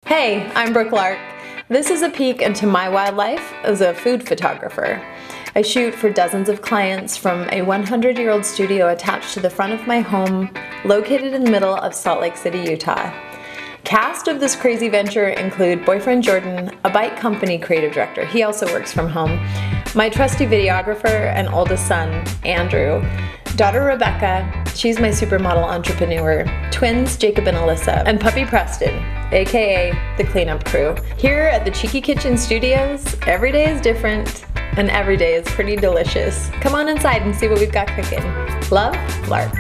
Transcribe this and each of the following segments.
Hey, I'm Brooke Lark. This is a peek into my wildlife as a food photographer. I shoot for dozens of clients from a 100-year-old studio attached to the front of my home, located in the middle of Salt Lake City, Utah. Cast of this crazy venture include boyfriend Jordan, a bike company creative director, he also works from home, my trusty videographer and oldest son, Andrew, daughter Rebecca, she's my supermodel entrepreneur, twins Jacob and Alyssa, and puppy Preston, aka the cleanup crew. Here at the Cheeky Kitchen Studios, every day is different and every day is pretty delicious. Come on inside and see what we've got cooking. Love, Lark.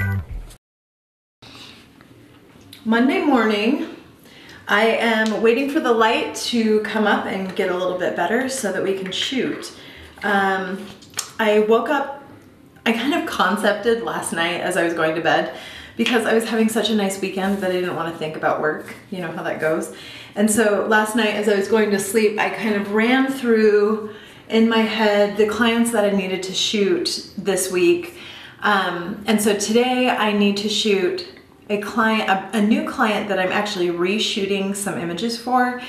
Monday morning, I am waiting for the light to come up and get a little bit better so that we can shoot. I woke up, I kind of concepted last night as I was going to bed because I was having such a nice weekend that I didn't want to think about work. You know how that goes. And so last night as I was going to sleep, I kind of ran through in my head the clients that I needed to shoot this week. And so today I need to shoot a new client that I'm actually reshooting some images for,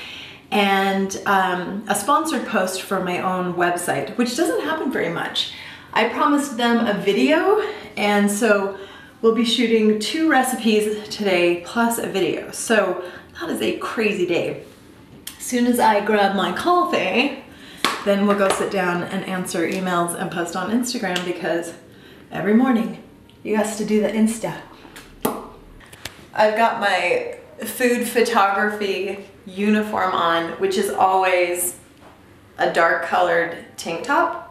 and a sponsored post for my own website, which doesn't happen very much. I promised them a video, and so we'll be shooting 2 recipes today plus a video. So that is a crazy day. As soon as I grab my coffee, then we'll go sit down and answer emails and post on Instagram, because every morning you have to do the Insta. I've got my food photography uniform on, which is always a dark colored tank top,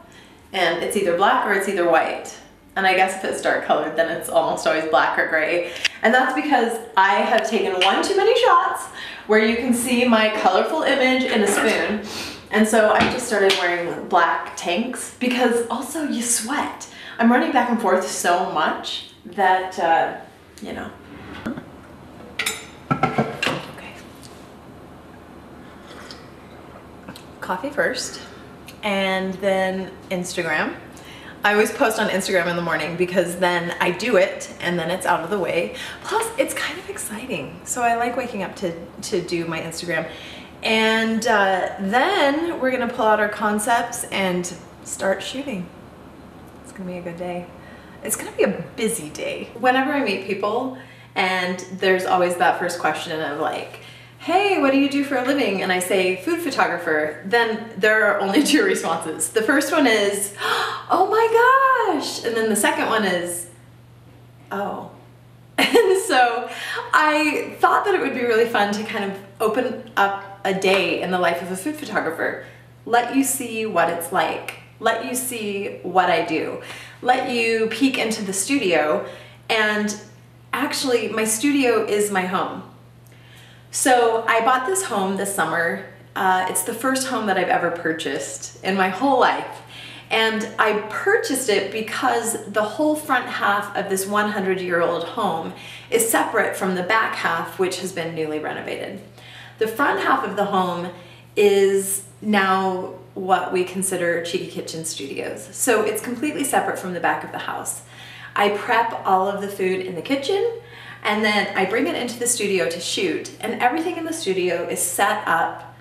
and it's either black or it's either white. And I guess if it's dark colored, then it's almost always black or gray. And that's because I have taken one too many shots where you can see my colorful image in a spoon. And so I just started wearing black tanks because also you sweat. I'm running back and forth so much that, you know. Okay. Coffee first, and then Instagram. I always post on Instagram in the morning because then I do it and then it's out of the way. Plus, it's kind of exciting. So I like waking up to do my Instagram. And then we're gonna pull out our concepts and start shooting. It's gonna be a good day. It's gonna be a busy day. Whenever I meet people, and there's always that first question of like, hey, what do you do for a living? And I say, food photographer. Then there are only 2 responses. The first one is, oh my gosh. And then the second one is, oh. And so I thought that it would be really fun to kind of open up a day in the life of a food photographer. Let you see what it's like. Let you see what I do. Let you peek into the studio. And actually, my studio is my home. So I bought this home this summer. It's the first home that I've ever purchased in my whole life. And I purchased it because the whole front half of this 100-year-old home is separate from the back half, which has been newly renovated. The front half of the home is now what we consider Cheeky Kitchen Studios. So it's completely separate from the back of the house. I prep all of the food in the kitchen, and then I bring it into the studio to shoot, and everything in the studio is set up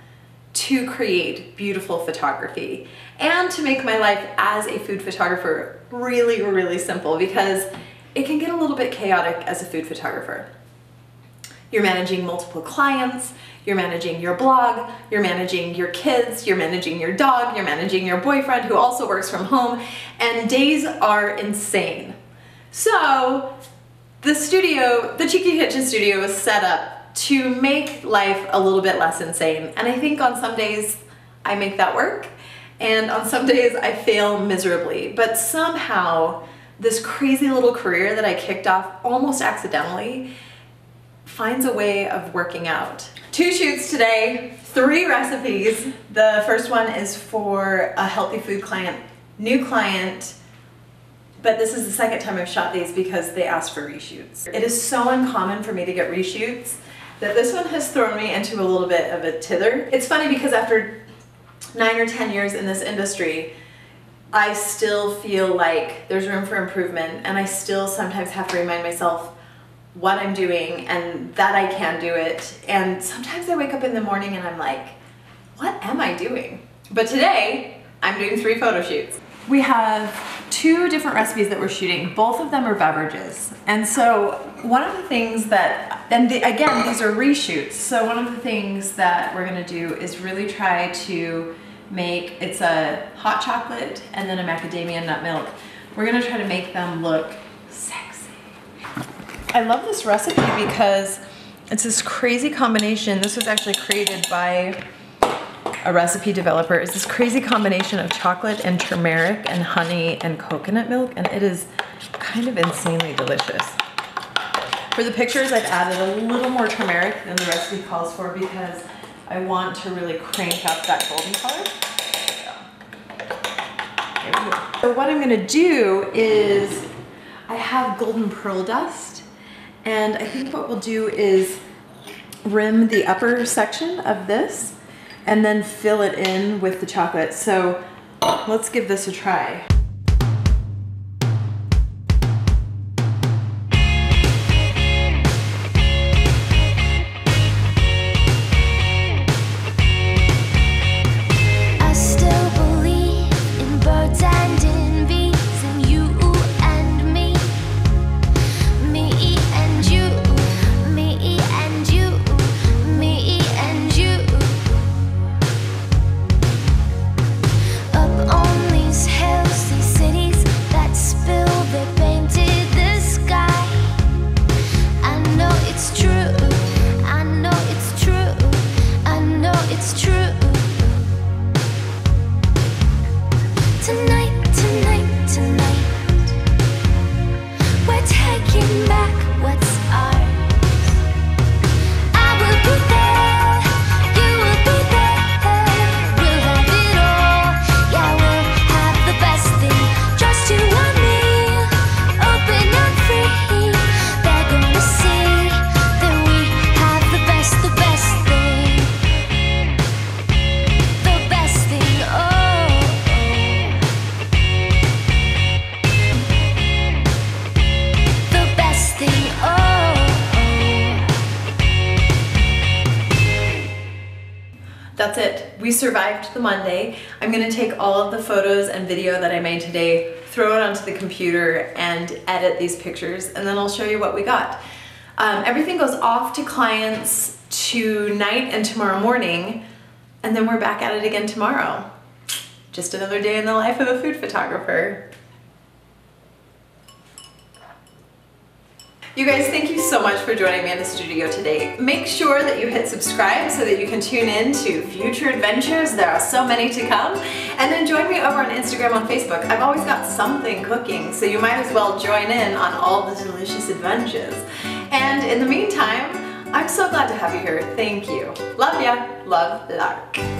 to create beautiful photography and to make my life as a food photographer really, really simple, because it can get a little bit chaotic as a food photographer. You're managing multiple clients, you're managing your blog, you're managing your kids, you're managing your dog, you're managing your boyfriend who also works from home, and days are insane. So the studio, the Cheeky Kitchen Studio, is set up to make life a little bit less insane. And I think on some days I make that work, and on some days I fail miserably. But somehow this crazy little career that I kicked off almost accidentally finds a way of working out. 2 shoots today, 3 recipes. The first one is for a healthy food client, new client, but this is the second time I've shot these because they asked for reshoots. It is so uncommon for me to get reshoots that this one has thrown me into a little bit of a tither. It's funny because after 9 or 10 years in this industry, I still feel like there's room for improvement, and I still sometimes have to remind myself, what I'm doing and that I can do it. And sometimes I wake up in the morning and I'm like, what am I doing? But today, I'm doing 3 photo shoots. We have 2 different recipes that we're shooting. Both of them are beverages. And so one of the things that, again, these are reshoots. So one of the things that we're gonna do is really try to make, it's a hot chocolate and then a macadamia nut milk. We're gonna try to make them look sexy. I love this recipe because it's this crazy combination. This was actually created by a recipe developer. It's this crazy combination of chocolate and turmeric and honey and coconut milk, and it is kind of insanely delicious. For the pictures, I've added a little more turmeric than the recipe calls for because I want to really crank up that golden color. There we go. So what I'm gonna do is, I have golden pearl dust, and I think what we'll do is rim the upper section of this and then fill it in with the chocolate. So let's give this a try. That's it. We survived the Monday. I'm gonna take all of the photos and video that I made today, throw it onto the computer and edit these pictures, and then I'll show you what we got. Everything goes off to clients tonight and tomorrow morning, and then we're back at it again tomorrow. Just another day in the life of a food photographer. You guys, thank you so much for joining me in the studio today. Make sure that you hit subscribe so that you can tune in to future adventures. There are so many to come. And then join me over on Instagram and Facebook. I've always got something cooking, so you might as well join in on all the delicious adventures. And in the meantime, I'm so glad to have you here. Thank you. Love ya. Love, Lark.